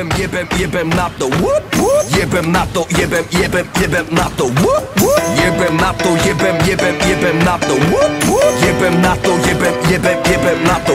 jebem na to. Jebem na to, jebem na to. Jebem na to, jebem na to. Jebem na to, jebem na to.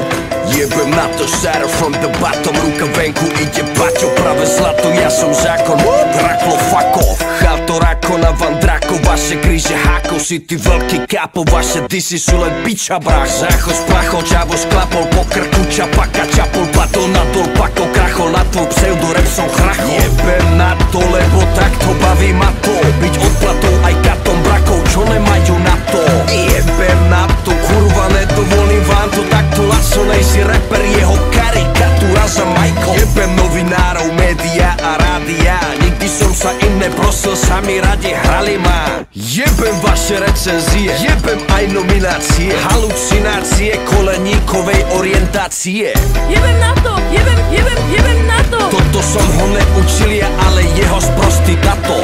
Jebem na to, starter from the bottom. Ruka venku, ide baťo, práve zlato, ja som zákon. Draklo, fuck off, chalto, rakona, van drako. Vaše kríže hákov, si ty veľký kápo. Vaše disy sú len piča, brach. Záchod splachol, čavo sklapol, po krku čapaka, čapol, batol na dol, pakol, krachol, na tvoj pseudorep som chrachol. Jebem na to, lebo takto baví ma to. Byť odplatou aj katom brakov, čo nemajú na to. Jebem na to, kurva, nedovolím vám to takto laso. Nejsi rapper, jeho karikatúra za Michael. Jebem novinárov, média a rádia. Nikdy som sa im neprosil, sami radi hrali ma. Jebem vaše recenzie, jebem aj nominácie, halucinácie koleníkovej orientácie. Jebem na to, jebem na to. Toto som ho neučil ja, ale jeho sprostý tato.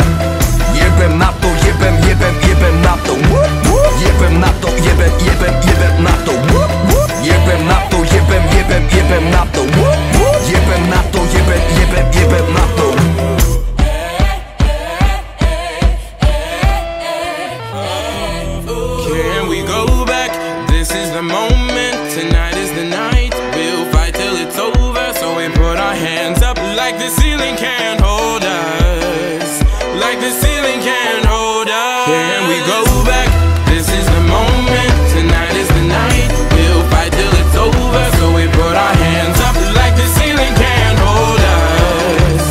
Jebem na to, jebem na to. Jebem na to, jebem na to. Jebem na to, jebem na to. Jebem na to, jebem na to. Can we go back? This is the moment. Tonight is the night. We'll fight till it's over. So we put our hands up like the ceiling can't hold us. Like the ceiling can't hold us. Can we go back? This is the moment. Tonight is the night. We'll fight till it's over. So we put our hands up like the ceiling can't hold us.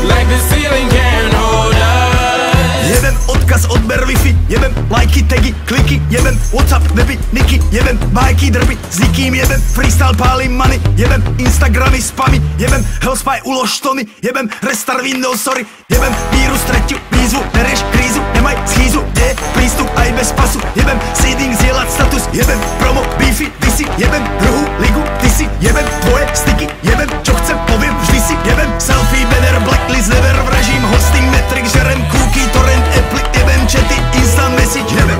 Like the ceiling can't hold us. Jebem odkaz, odber Wi-Fi, jebem lajky, tagy, kliky, jebem Whatsapp, weby, niky, jebem bajky, drby, s nikým jebem freestyle, pálim money, jebem Instagramy, spamy, jebem Hellspy, ulož tony, jebem restart Windows, sorry, jebem vírus, tretiu výzvu, nerieš krízu, nemaj schýzu, kde je prístup aj bez pasu, jebem seeding, zdieľať status, jebem promo, beefy, ty si, jebem druhú ligu, ty si, jebem tvoje sticky, jebem čo chcem, poviem vždy si, jebem selfie, banner, blacklist, never, režim, hosting, metric, žerem, cookie, torrent, Apple, jebem chaty, instant message, jebem